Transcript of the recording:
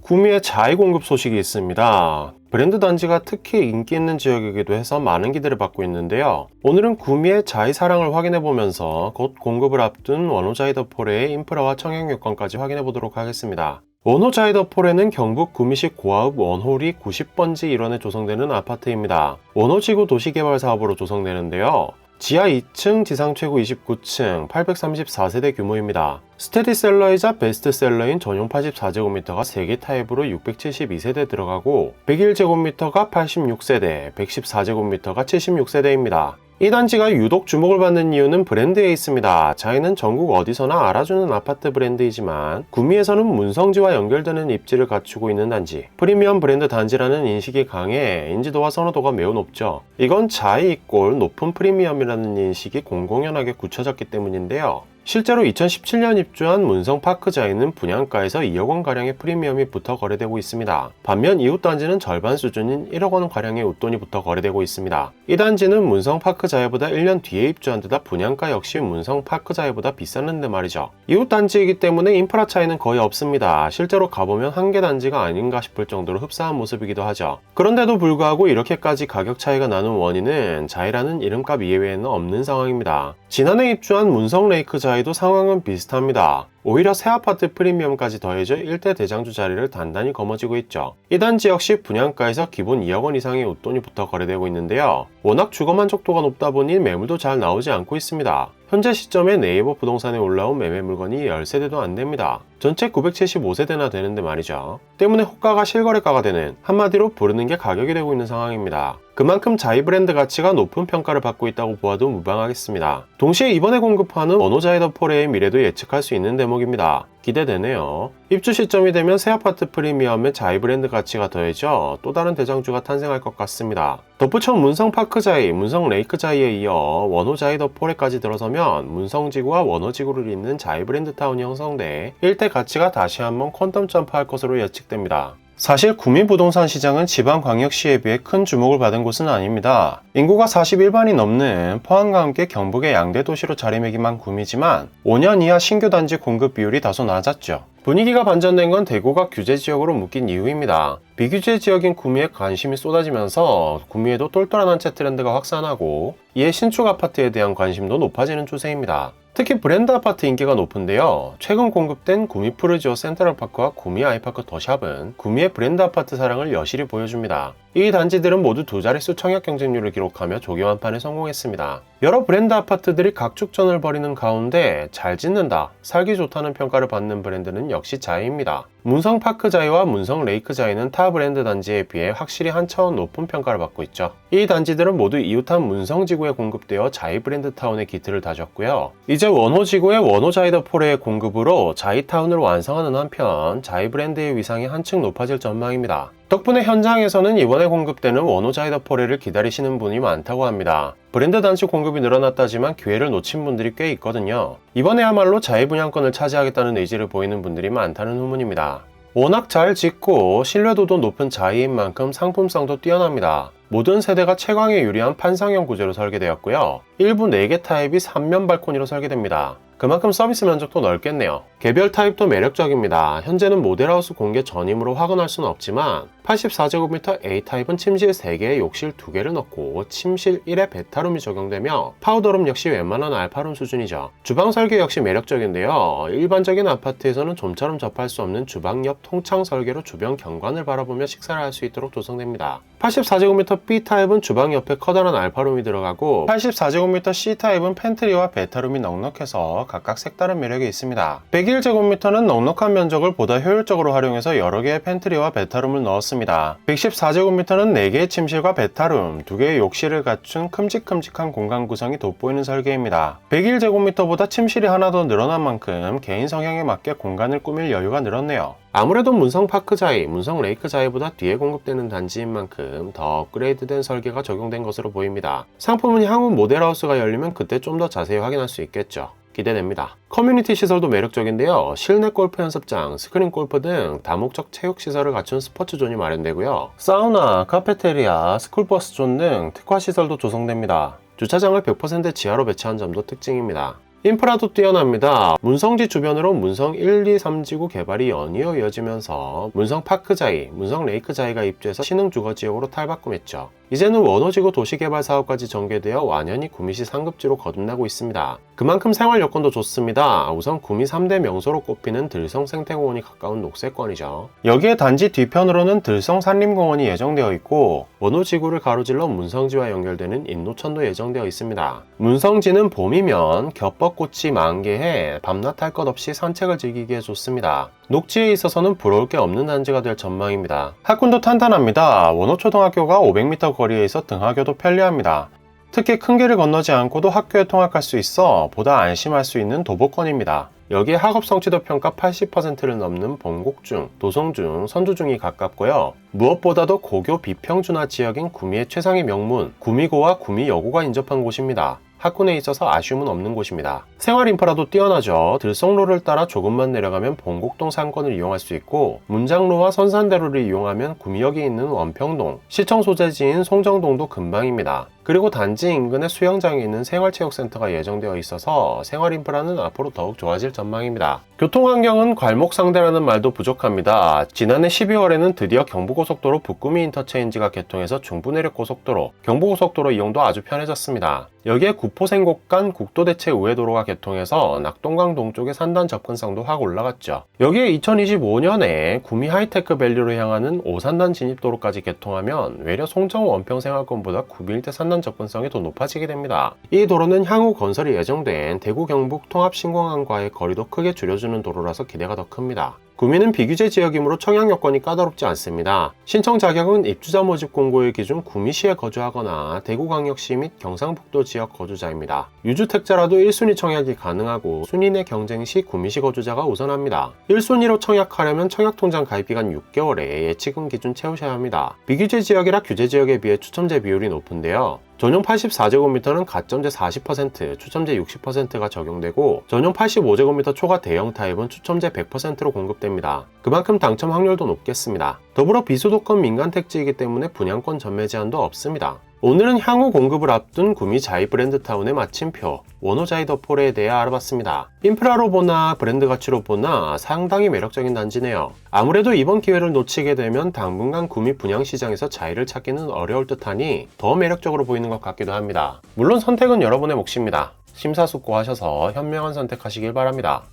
구미의 자이 공급 소식이 있습니다. 브랜드 단지가 특히 인기 있는 지역이기도 해서 많은 기대를 받고 있는데요. 오늘은 구미의 자이 사랑을 확인해보면서 곧 공급을 앞둔 원호자이더포레의 인프라와 청약 요건까지 확인해보도록 하겠습니다. 원호자이더포레는 경북 구미시 고아읍 원홀이 90번지 일원에 조성되는 아파트입니다. 원호지구 도시개발사업으로 조성되는데요. 지하 2층, 지상 최고 29층, 834세대 규모입니다. 스테디셀러이자 베스트셀러인 전용 84제곱미터가 3개 타입으로 672세대 들어가고 101제곱미터가 86세대, 114제곱미터가 76세대입니다. 이 단지가 유독 주목을 받는 이유는 브랜드에 있습니다. 자이는 전국 어디서나 알아주는 아파트 브랜드이지만 구미에서는 문성지와 연결되는 입지를 갖추고 있는 단지, 프리미엄 브랜드 단지라는 인식이 강해 인지도와 선호도가 매우 높죠. 이건 자이 이꼴 높은 프리미엄이라는 인식이 공공연하게 굳혀졌기 때문인데요. 실제로 2017년 입주한 문성파크자이는 분양가에서 2억원가량의 프리미엄이 붙어 거래되고 있습니다. 반면 이웃 단지는 절반 수준인 1억원가량의 웃돈이 붙어 거래되고 있습니다. 이 단지는 문성파크자이보다 1년 뒤에 입주한 데다 분양가 역시 문성파크자이보다 비쌌는데 말이죠. 이웃 단지이기 때문에 인프라 차이는 거의 없습니다. 실제로 가보면 한 개 단지가 아닌가 싶을 정도로 흡사한 모습이기도 하죠. 그런데도 불구하고 이렇게까지 가격 차이가 나는 원인은 자이라는 이름값 이외에는 없는 상황입니다. 지난해 입주한 문성레이크자이도 상황은 비슷합니다. 오히려 새 아파트 프리미엄까지 더해져 일대 대장주 자리를 단단히 거머쥐고 있죠. 이 단지 역시 분양가에서 기본 2억원 이상의 웃돈이 붙어 거래되고 있는데요. 워낙 주거 만족도가 높다 보니 매물도 잘 나오지 않고 있습니다. 현재 시점에 네이버 부동산에 올라온 매매 물건이 10세대도 안 됩니다. 전체 975세대나 되는데 말이죠. 때문에 호가가 실거래가가 되는, 한마디로 부르는 게 가격이 되고 있는 상황입니다. 그만큼 자이 브랜드 가치가 높은 평가를 받고 있다고 보아도 무방하겠습니다. 동시에 이번에 공급하는 원호자이더포레의 미래도 예측할 수 있는 대목입니다. 기대되네요. 입주 시점이 되면 새 아파트 프리미엄에 자이 브랜드 가치가 더해져 또 다른 대장주가 탄생할 것 같습니다. 덧붙여 문성파크자이, 문성레이크자이에 이어 원호자이더포레까지 들어서면 문성지구와 원호지구를 잇는 자이 브랜드 타운이 형성돼 일대 가치가 다시 한번 퀀텀 점프할 것으로 예측됩니다. 사실 구미 부동산 시장은 지방광역시에 비해 큰 주목을 받은 곳은 아닙니다. 인구가 41만이 넘는 포항과 함께 경북의 양대 도시로 자리매김한 구미지만 5년 이하 신규 단지 공급 비율이 다소 낮았죠. 분위기가 반전된 건 대구가 규제 지역으로 묶인 이유입니다. 비규제 지역인 구미에 관심이 쏟아지면서 구미에도 똘똘한 한 채 트렌드가 확산하고 이에 신축 아파트에 대한 관심도 높아지는 추세입니다. 특히 브랜드 아파트 인기가 높은데요. 최근 공급된 구미 푸르지오 센트럴파크와 구미 아이파크 더샵은 구미의 브랜드 아파트 사랑을 여실히 보여줍니다. 이 단지들은 모두 두 자릿수 청약 경쟁률을 기록하며 조기 완판에 성공했습니다. 여러 브랜드 아파트들이 각축전을 벌이는 가운데 잘 짓는다, 살기 좋다는 평가를 받는 브랜드는 역시 자이입니다. 문성파크자이와 문성레이크자이는 타 브랜드 단지에 비해 확실히 한 차원 높은 평가를 받고 있죠. 이 단지들은 모두 이웃한 문성지구에 공급되어 자이 브랜드 타운의 기틀을 다졌고요. 이제 원호지구의 원호자이더포레의 공급으로 자이타운을 완성하는 한편 자이 브랜드의 위상이 한층 높아질 전망입니다. 덕분에 현장에서는 이번에 공급되는 원호자이더포레를 기다리시는 분이 많다고 합니다. 브랜드 단지 공급이 늘어났다지만 기회를 놓친 분들이 꽤 있거든요. 이번에야말로 자이 분양권을 차지하겠다는 의지를 보이는 분들이 많다는 후문입니다. 워낙 잘 짓고 신뢰도도 높은 자이인 만큼 상품성도 뛰어납니다. 모든 세대가 채광에 유리한 판상형 구조로 설계되었고요. 일부 4개 타입이 3면 발코니로 설계됩니다. 그만큼 서비스 면적도 넓겠네요. 개별 타입도 매력적입니다. 현재는 모델하우스 공개 전이므로 확언할 수는 없지만 84제곱미터 A타입은 침실 3개에 욕실 2개를 넣고 침실 1에 베타룸이 적용되며 파우더룸 역시 웬만한 알파룸 수준이죠. 주방 설계 역시 매력적인데요. 일반적인 아파트에서는 좀처럼 접할 수 없는 주방 옆 통창 설계로 주변 경관을 바라보며 식사를 할 수 있도록 조성됩니다. 84제곱미터 B타입은 주방 옆에 커다란 알파룸이 들어가고 84제곱미터 C타입은 팬트리와 베타룸이 넉넉해서 각각 색다른 매력이 있습니다. 101제곱미터는 넉넉한 면적을 보다 효율적으로 활용해서 여러 개의 팬트리와 베타룸을 넣었습니다. 114제곱미터는 4개의 침실과 베타룸, 2개의 욕실을 갖춘 큼직큼직한 공간 구성이 돋보이는 설계입니다. 101제곱미터보다 침실이 하나 더 늘어난 만큼 개인 성향에 맞게 공간을 꾸밀 여유가 늘었네요. 아무래도 문성파크자이, 문성레이크자이보다 뒤에 공급되는 단지인 만큼 더 업그레이드된 설계가 적용된 것으로 보입니다. 상품은 향후 모델하우스가 열리면 그때 좀 더 자세히 확인할 수 있겠죠. 기대됩니다. 커뮤니티 시설도 매력적인데요. 실내 골프 연습장, 스크린 골프 등 다목적 체육 시설을 갖춘 스포츠존이 마련되고요. 사우나, 카페테리아, 스쿨버스존 등 특화 시설도 조성됩니다. 주차장을 100% 지하로 배치한 점도 특징입니다. 인프라도 뛰어납니다. 문성지 주변으로 문성 1, 2, 3지구 개발이 연이어 이어지면서 문성 파크자이, 문성 레이크자이가 입주해서 신흥주거지역으로 탈바꿈했죠. 이제는 원호지구 도시개발 사업까지 전개되어 완연히 구미시 상급지로 거듭나고 있습니다. 그만큼 생활 여건도 좋습니다. 우선 구미 3대 명소로 꼽히는 들성 생태공원이 가까운 녹색권이죠. 여기에 단지 뒤편으로는 들성 산림공원이 예정되어 있고 원호지구를 가로질러 문성지와 연결되는 인노천도 예정되어 있습니다. 문성지는 봄이면 겹벚꽃이 만개해 밤낮 할 것 없이 산책을 즐기기에 좋습니다. 녹지에 있어서는 부러울 게 없는 단지가 될 전망입니다. 학군도 탄탄합니다. 원호초등학교가 500m 거리에 있어 등하교도 편리합니다. 특히 큰 길을 건너지 않고도 학교에 통학할 수 있어 보다 안심할 수 있는 도보권입니다. 여기에 학업 성취도 평가 80%를 넘는 본곡중, 도성중, 선두중이 가깝고요. 무엇보다도 고교 비평준화 지역인 구미의 최상위 명문, 구미고와 구미여고가 인접한 곳입니다. 학군에 있어서 아쉬움은 없는 곳입니다. 생활 인프라도 뛰어나죠. 들성로를 따라 조금만 내려가면 본곡동 상권을 이용할 수 있고 문장로와 선산대로를 이용하면 구미역에 있는 원평동, 시청 소재지인 송정동도 근방입니다. 그리고 단지 인근에 수영장이 있는 생활체육센터가 예정되어 있어서 생활 인프라는 앞으로 더욱 좋아질 전망입니다. 교통환경은 괄목상대라는 말도 부족합니다. 지난해 12월에는 드디어 경부고속도로 북구미 인터체인지가 개통해서 중부내륙고속도로, 경부고속도로 이용도 아주 편해졌습니다. 여기에 구포생곡 간 국도대체 우회도로가 개통해서 낙동강 동쪽의 산단 접근성도 확 올라갔죠. 여기에 2025년에 구미 하이테크밸리로 향하는 5산단 진입도로까지 개통하면 외려 송정 원평생활권보다 구미 일대 산단 접근성이 더 높아지게 됩니다. 이 도로는 향후 건설이 예정된 대구 경북 통합신공항과의 거리도 크게 줄여주는 도로라서 기대가 더 큽니다. 구미는 비규제 지역이므로 청약 여건이 까다롭지 않습니다. 신청 자격은 입주자 모집 공고일 기준 구미시에 거주하거나 대구광역시 및 경상북도 지역 거주자입니다. 유주택자라도 1순위 청약이 가능하고 순위 내 경쟁 시 구미시 거주자가 우선합니다. 1순위로 청약하려면 청약통장 가입기간 6개월에 예치금 기준 채우셔야 합니다. 비규제 지역이라 규제 지역에 비해 추첨제 비율이 높은데요. 전용 84제곱미터는 가점제 40%, 추첨제 60%가 적용되고 전용 85제곱미터 초과 대형 타입은 추첨제 100%로 공급됩니다. 그만큼 당첨 확률도 높겠습니다. 더불어 비수도권 민간택지이기 때문에 분양권 전매 제한도 없습니다. 오늘은 향후 공급을 앞둔 구미 자이 브랜드타운의 마침표, 원호자이더폴에 대해 알아봤습니다. 인프라로 보나 브랜드 가치로 보나 상당히 매력적인 단지네요. 아무래도 이번 기회를 놓치게 되면 당분간 구미 분양시장에서 자이를 찾기는 어려울 듯하니 더 매력적으로 보이는 것 같기도 합니다. 물론 선택은 여러분의 몫입니다. 심사숙고하셔서 현명한 선택하시길 바랍니다.